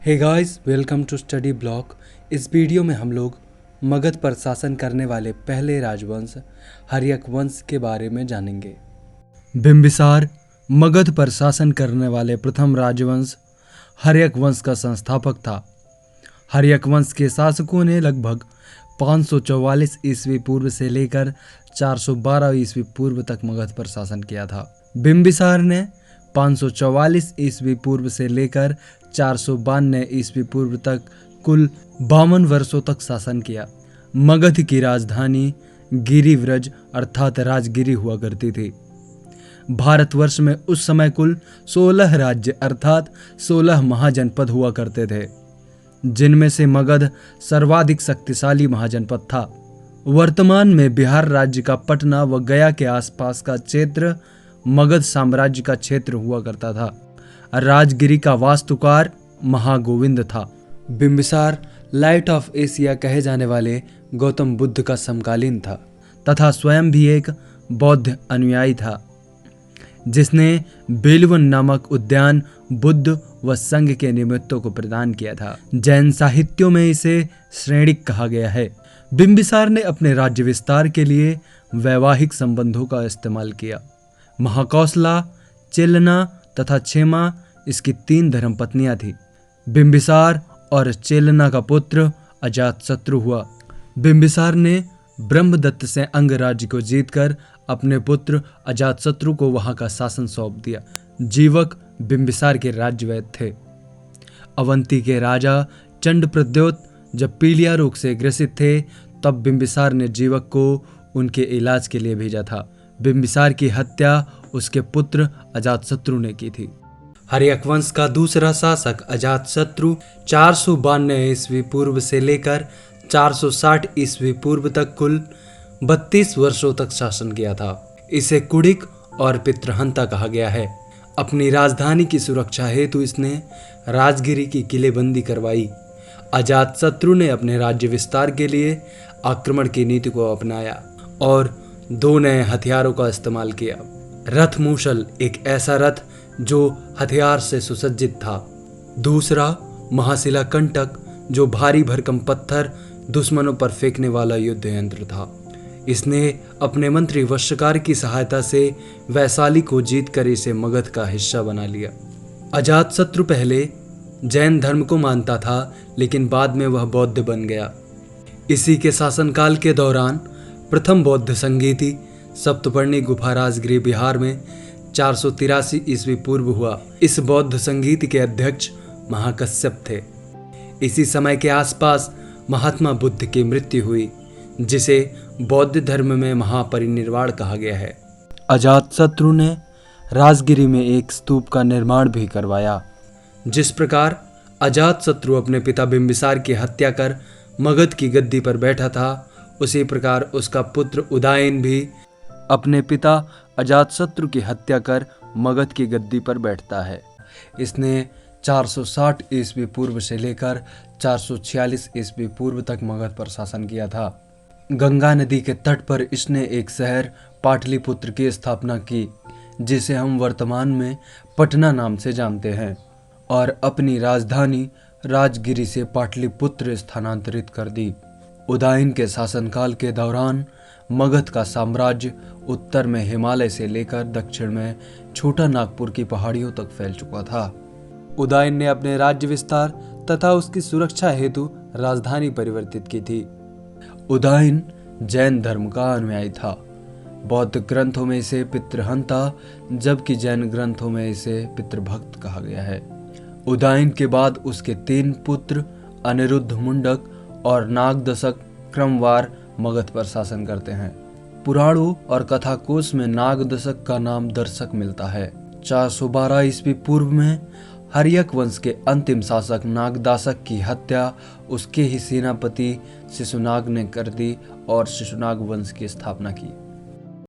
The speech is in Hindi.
Hey guys, welcome to study block. इस वीडियो में हम लोग मगध पर शासन करने वाले पहले राजवंश हर्यक वंश के बारे में जानेंगे। बिंबिसार मगध पर शासन करने वाले प्रथम राजवंश हर्यक वंश का संस्थापक था। हर्यक वंश के शासकों ने लगभग 544 ईस्वी पूर्व से लेकर 412 ईस्वी पूर्व तक मगध पर शासन किया था। बिंबिसार ने 544 ईस्वी पूर्व से लेकर 492 ईस्वी पूर्व तक कुल 52 वर्षों तक शासन किया। मगध की राजधानी गिरिव्रज अर्थात राजगिरी हुआ करती थी। भारतवर्ष में उस समय कुल 16 राज्य अर्थात 16 महाजनपद हुआ करते थे, जिनमें से मगध सर्वाधिक शक्तिशाली महाजनपद था। वर्तमान में बिहार राज्य का पटना व गया के आसपास का क्षेत्र मगध साम्राज्य का क्षेत्र हुआ करता था। राजगिरी का वास्तुकार महागोविंद था। बिंबिसार लाइट ऑफ एशिया कहे जाने वाले गौतम बुद्ध का समकालीन था तथा स्वयं भी एक बौद्ध अनुयायी था, जिसने बेलवन नामक उद्यान बुद्ध व संघ के निमित्तों को प्रदान किया था। जैन साहित्यों में इसे श्रेणिक कहा गया है। बिंबिसार ने अपने राज्य विस्तार के लिए वैवाहिक संबंधों का इस्तेमाल किया। महाकौशला, चेलना तथा क्षेमा इसकी 3 धर्मपत्नियां थीं। बिंबिसार और चेलना का पुत्र अजातशत्रु हुआ। बिंबिसार ने ब्रह्मदत्त से अंग राज्य को जीतकर अपने पुत्र अजातशत्रु को वहां का शासन सौंप दिया। जीवक बिंबिसार के राज्यवैद थे। अवंती के राजा चंडप्रद्योत जब पीलिया रोग से ग्रसित थे, तब बिंबिसार ने जीवक को उनके इलाज के लिए भेजा था। बिंबिसार की हत्या उसके पुत्र अजातशत्रु ने की थी। हर्यक वंश का दूसरा शासक अजातशत्रु 492 ईस्वी पूर्व से लेकर 460 ईस्वी पूर्व तक कुल 32 वर्षों तक शासन किया था। इसे कुड़िक और पितृहंता कहा गया है। अपनी राजधानी की सुरक्षा हेतु इसने राजगिरी की किलेबंदी करवाई। अजातशत्रु ने अपने राज्य विस्तार के लिए आक्रमण की नीति को अपनाया और 2 नए हथियारों का इस्तेमाल किया। रथ मूषल एक ऐसा रथ जो हथियार से सुसज्जित था। दूसरा महाशिला कंटक जो भारी भरकम पत्थर दुश्मनों पर फेंकने वाला युद्ध यंत्र था। इसने अपने मंत्री वश्यकार की सहायता से वैशाली को जीतकर इसे मगध का हिस्सा बना लिया। अजातशत्रु पहले जैन धर्म को मानता था, लेकिन बाद में वह बौद्ध बन गया। इसी के शासनकाल के दौरान प्रथम बौद्ध संगीति सप्तपर्णी गुफा राजगिरी बिहार में 483 ईस्वी पूर्व हुआ। इस बौद्ध संगीत के अध्यक्ष महाकश्यप थे। इसी समय के आसपास महात्मा बुद्ध की मृत्यु हुई, जिसे बौद्ध धर्म में महापरिनिर्वाण कहा गया है। अजातशत्रु ने राजगिरी में एक स्तूप का निर्माण भी करवाया। जिस प्रकार अजातशत्रु अपने पिता बिंबिसार की हत्या कर मगध की गद्दी पर बैठा था, उसी प्रकार उसका पुत्र उदयन भी अपने पिता अजातशत्रु की हत्या कर मगध की गद्दी पर बैठता है। इसने 460 ईस्वी पूर्व से लेकर 446 ईस्वी पूर्व तक मगध पर शासन किया था। गंगा नदी के तट पर इसने एक शहर पाटलिपुत्र की स्थापना की, जिसे हम वर्तमान में पटना नाम से जानते हैं, और अपनी राजधानी राजगिरी से पाटलिपुत्र स्थानांतरित कर दी। उदयन के शासनकाल के दौरान मगध का साम्राज्य उत्तर में हिमालय से लेकर दक्षिण में छोटा नागपुर की पहाड़ियों तक फैल चुका था। उदयन ने अपने राज्य विस्तार तथा उसकी सुरक्षा हेतु राजधानी परिवर्तित की थी। उदयन जैन धर्म का अनुयायी था। बौद्ध ग्रंथों में इसे पितृहंता, जबकि जैन ग्रंथों में इसे पितृभक्त कहा गया है। उदयन के बाद उसके 3 पुत्र अनिरुद्ध मुंडक और नागदशक क्रमवार मगध पर शासन करते हैं। पुराणों और कथाकोश में नागदशक का नाम दर्शक मिलता है। 412 ईस्वी पूर्व में हर्यक वंश के अंतिम शासक नागदाशक की हत्या उसके ही सेनापति शिशुनाग ने कर दी और शिशुनाग वंश की स्थापना की।